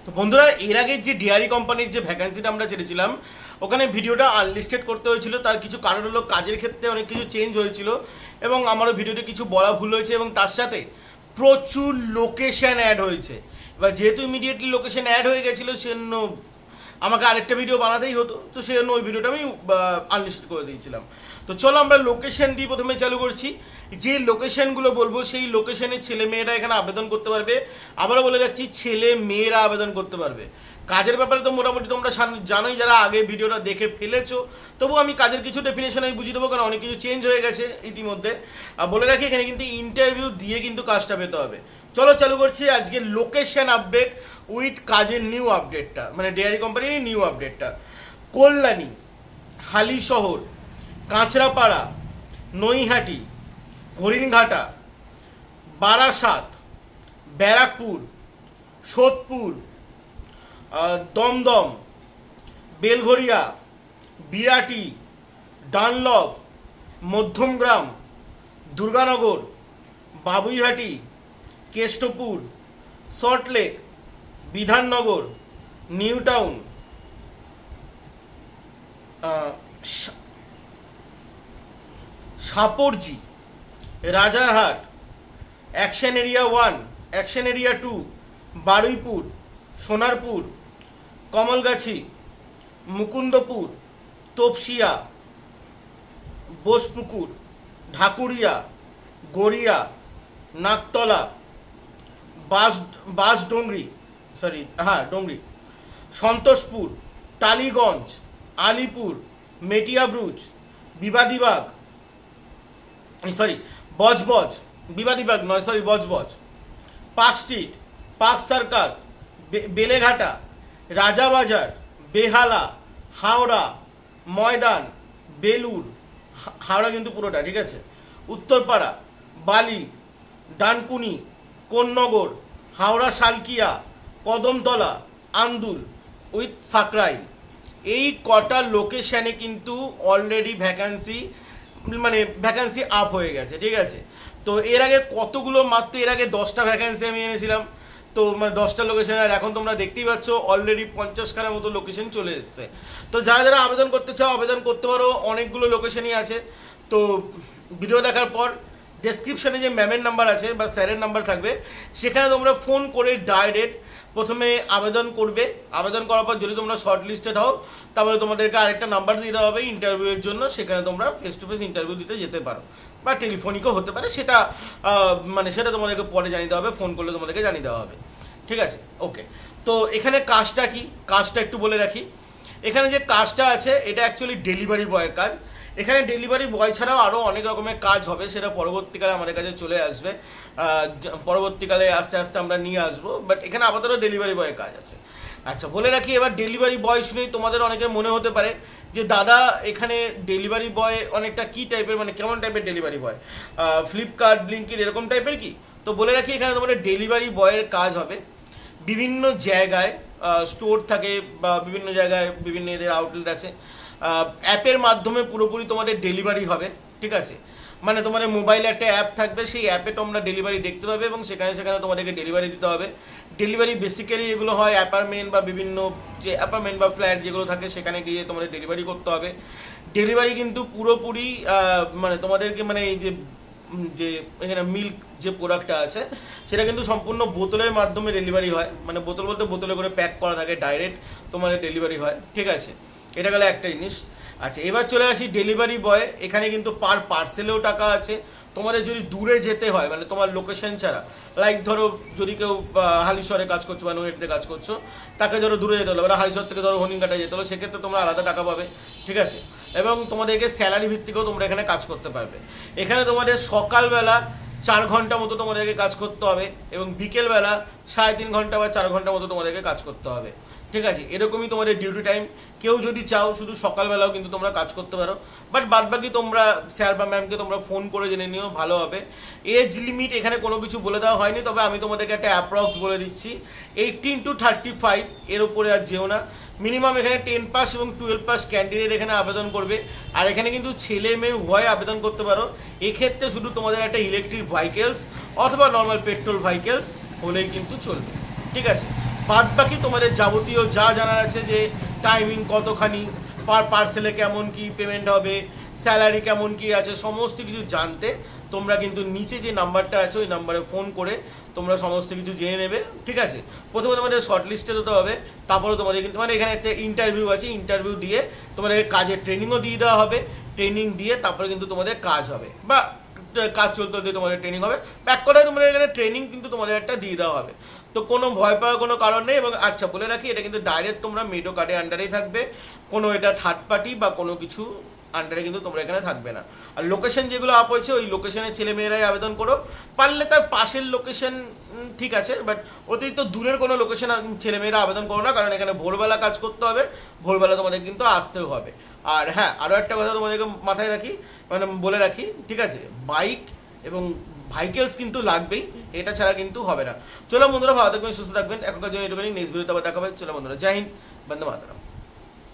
তো বন্ধুরা, এর আগে যে ডিআরই কোম্পানির যে ভ্যাকেন্সিটা আমরা ছেড়েছিলাম, ওখানে ভিডিওটা আনলিস্টেড করতে হয়েছিল। তার কিছু কারণ হলো কাজের ক্ষেত্রে অনেক কিছু চেঞ্জ হয়েছিল এবং আমারও ভিডিওতে কিছু বলা ভুল হয়েছে এবং তার সাথে প্রচুর লোকেশন অ্যাড হয়েছে। এবার যেহেতু ইমিডিয়েটলি লোকেশন অ্যাড হয়ে গেছিলো, সেজন্য আমাকে আরেকটা ভিডিও বানাতেই হতো, তো সেজন্য ওই ভিডিওটা আমি আনলিস্টেড করে দিয়েছিলাম। তো চলো আমরা লোকেশন দিয়ে প্রথমে চালু করছি। যে লোকেশনগুলো বলবো সেই লোকেশনে ছেলে মেয়েরা এখানে আবেদন করতে পারবে। আবারও বলে রাখছি, ছেলে মেয়েরা আবেদন করতে পারবে। কাজের ব্যাপারে তো মোটামুটি তোমরা জানোই, যারা আগে ভিডিওটা দেখে ফেলেছো। তবু আমি কাজের কিছু ডেফিনেশন আমি বুঝিয়ে দেবো, কারণ অনেক কিছু চেঞ্জ হয়ে গেছে ইতিমধ্যে। বলে রাখি, এখানে কিন্তু ইন্টারভিউ দিয়ে কিন্তু কাজটা পেতে হবে। চলো চালু করছি আজকে লোকেশন আপডেট উইথ কাজের নিউ আপডেটটা, মানে ডেয়ারি কোম্পানির নিউ আপডেটটা। Kalyani, Halisahar, Kanchrapara, Naihati, Haringhata, Barasat, Barrackpore, Sodepur, Dumdum, Belgharia, Birati, Dunlop, Madhyamgram, Durganagar, Babuihati, Kestopur, Salt Lake, Bidhannagar, New Town, Shapoorji, Rajarhat, action area 1, action area 2, Baruipur, Sonarpur, Kamalgachhi, Mukundapur, Tapsia, Bosepukur, Dhakuria, Garia, Naktala, Dongri, Santoshpur, Tollygunge, Alipore, Metiabruz, Budge Budge, Park Street, Park Circus, Beleghata, Rajabazar, Behala, Howrah, Maidan, Belur, Howrah কিন্তু পুরোটা, ঠিক আছে, উত্তরপাড়া, বালি, ডানকুনি, কোন্নগর, হাওড়া শালকিয়া, কদমতলা, আন্দুল উইথ সাকরাইল। এই কটা লোকেশানে কিন্তু অলরেডি ভ্যাকান্সি আপ হয়ে গেছে, ঠিক আছে। তো এর আগে কতগুলো, মাত্র এর আগে 10টা ভ্যাকান্সি আমি এনেছিলাম। তো মানে 10টা লোকেশন, আর এখন তোমরা দেখতেই পাচ্ছ অলরেডি 50খানার মতো লোকেশন চলে এসছে। তো যারা যারা আবেদন করতে চাও আবেদন করতে পারো, অনেকগুলো লোকেশনই আছে। তো ভিডিও দেখার পর ডেসক্রিপশনে যে ম্যামের নাম্বার আছে বা স্যারের নাম্বার থাকবে, সেখানে তোমরা ফোন করে ডাইরেক্ট প্রথমে আবেদন করবে। আবেদন করার পর যদি তোমরা শর্ট লিস্টেড হও, তাহলে তোমাদেরকে আরেকটা নাম্বার দিতে হবে ইন্টারভিউয়ের জন্য। সেখানে তোমরা ফেস টু ফেস ইন্টারভিউ দিতে যেতে পারো, বা টেলিফোনিকও হতে পারে। সেটা তোমাদেরকে পরে জানিয়ে দেওয়া হবে, ফোন করলে তোমাদেরকে জানিয়ে দেওয়া হবে, ঠিক আছে। ওকে, তো এখানে কাজটা কি, কাজটা একটু বলে রাখি। এখানে যে কাজটা আছে, এটা অ্যাকচুয়ালি ডেলিভারি বয়ের কাজ। এখানে ডেলিভারি বয় ছাড়াও আরও অনেক রকমের কাজ হবে, সেটা পরবর্তীকালে আমাদের কাছে চলে আসবে। পরবর্তীকালে আস্তে আস্তে আমরা নিয়ে আসবো, বাট এখানে আপাতত ডেলিভারি বয়ের কাজ আছে। আচ্ছা, বলে রাখি, এবার ডেলিভারি বয় শুনেই তোমাদের অনেকের মনে হতে পারে যে দাদা, এখানে ডেলিভারি বয় অনেকটা কী টাইপের, মানে কেমন টাইপের ডেলিভারি বয়, ফ্লিপকার্ট, ব্লিঙ্কিট এরকম টাইপের কি? তো বলে রাখি, এখানে তোমাদের ডেলিভারি বয়ের কাজ হবে। বিভিন্ন জায়গায় স্টোর থাকে, বা বিভিন্ন জায়গায় বিভিন্ন এদের আউটলেট আছে। অ্যাপের মাধ্যমে পুরোপুরি তোমাদের ডেলিভারি হবে, ঠিক আছে। মানে তোমাদের মোবাইলে একটা অ্যাপ থাকবে, সেই অ্যাপে তোমরা ডেলিভারি দেখতে পাবে এবং সেখানে তোমাদেরকে ডেলিভারি দিতে হবে। ডেলিভারি বেসিক্যালি এগুলো হয় অ্যাপার্টমেন্ট বা বিভিন্ন যে অ্যাপার্টমেন্ট বা ফ্ল্যাট যেগুলো থাকে, সেখানে গিয়ে তোমাদের ডেলিভারি করতে হবে। ডেলিভারি কিন্তু পুরোপুরি মানে তোমাদেরকে, মানে এই যে এখানে মিল্ক যে প্রোডাক্টটা আছে, সেটা কিন্তু সম্পূর্ণ বোতলের মাধ্যমে ডেলিভারি হয়। মানে বোতল বলতে বোতলে করে প্যাক করা থাকে, ডাইরেক্ট তোমাদের ডেলিভারি হয়, ঠিক আছে। এটা গেলে একটা জিনিস। আচ্ছা, এবার চলে আসি ডেলিভারি বয়। এখানে কিন্তু পার পার্সেলেও টাকা আছে। তোমাদের যদি দূরে যেতে হয়, মানে তোমার লোকেশন ছাড়া, লাইক ধরো যদি কেউ হালিশহরে কাজ করছো বা নৈহাটিতে কাজ করছো, তাকে ধরো দূরে যেতে হলো, মানে হালিশহর থেকে ধরো হরিণঘাটায় যেতে হলো, সেক্ষেত্রে তোমরা আলাদা টাকা পাবে, ঠিক আছে। এবং তোমাদেরকে স্যালারি ভিত্তিকেও তোমরা এখানে কাজ করতে পারবে। এখানে তোমাদের সকালবেলা 4 ঘন্টা মতো তোমাদেরকে কাজ করতে হবে এবং বিকেলবেলা 3.5 ঘন্টা বা 4 ঘন্টা মতো তোমাদেরকে কাজ করতে হবে, ঠিক আছে। এরকমই তোমাদের ডিউটি টাইম। কেউ যদি চাও শুধু সকালবেলাও কিন্তু তোমরা কাজ করতে পারো, বাট বাদবাকি তোমরা স্যার বা ম্যামকে তোমরা ফোন করে জেনে নিও, ভালো হবে। এজ লিমিট এখানে কোনো কিছু বলে দেওয়া হয়নি, তবে আমি তোমাদেরকে একটা অ্যাপ্রক্স বলে দিচ্ছি, 18 to 35, এর উপরে আর যেও না। মিনিমাম এখানে 10 পাস এবং 12 পাস ক্যান্ডিডেট এখানে আবেদন করবে। আর এখানে কিন্তু ছেলে মেয়ে উভয় আবেদন করতে পারো। এক্ষেত্রে শুধু তোমাদের একটা ইলেকট্রিক ভেহিকেলস অথবা নর্মাল পেট্রোল ভেহিকেলস হলেই কিন্তু চলবে, ঠিক আছে। বাদ বাকি তোমাদের যাবতীয় যা জানার আছে, যে টাইমিং কতখানি, পার্সেলে কেমন কি পেমেন্ট হবে, স্যালারি কেমন কি আছে, সমস্ত কিছু জানতে তোমরা কিন্তু নিচে যে নাম্বারটা আছে ওই নাম্বারে ফোন করে তোমরা সমস্ত কিছু জেনে নেবে, ঠিক আছে। প্রথমে তোমাদের শর্ট লিস্টে হতে হবে, তারপরে তোমাদের কিন্তু মানে এখানে একটা ইন্টারভিউ আছে, ইন্টারভিউ দিয়ে তোমাদের কাজের ট্রেনিংও দিয়ে দেওয়া হবে, ট্রেনিং দিয়ে তারপরে কিন্তু তোমাদের কাজ হবে, বা কাজ চলতে দিয়ে তোমাদের ট্রেনিং হবে, এক কথায় তোমাদের এখানে ট্রেনিং কিন্তু তোমাদের একটা দিয়ে দেওয়া হবে। তো কোনো ভয় পাওয়ার কোনো কারণ নেই। এবং আচ্ছা বলে রাখি, এটা কিন্তু ডাইরেক্ট তোমরা মেডো কার্ডের আন্ডারেই থাকবে, কোনো এটা থার্ড পার্টি বা কোনো কিছু আন্ডারে কিন্তু তোমরা এখানে থাকবে না। আর লোকেশন যেগুলো আপ হয়েছে ওই লোকেশনের ছেলে মেয়েরাই আবেদন করো, পারলে তার পাশের লোকেশন ঠিক আছে, বাট অতিরিক্ত দূরের কোনো লোকেশন ছেলেমেয়েরা আবেদন করো না, কারণ এখানে ভোরবেলা কাজ করতে হবে, ভোরবেলা তোমাদের কিন্তু আসতেও হবে। আর হ্যাঁ, আরও একটা কথা তোমাদেরকে মাথায় রাখি, মানে বলে রাখি, ঠিক আছে, বাইক এবং ভাইকেলস কিন্তু লাগবেই, এটা ছাড়া কিন্তু হবে না। চলো বন্ধুরা, ভালো থাকবেন, সুস্থ থাকবেন, এখনকার জন্য এটুকুনি, নেক্সট ভিডিওতে আবার দেখা হবে। চলো বন্ধুরা, জয় হিন্দ, বন্দে মাতরম।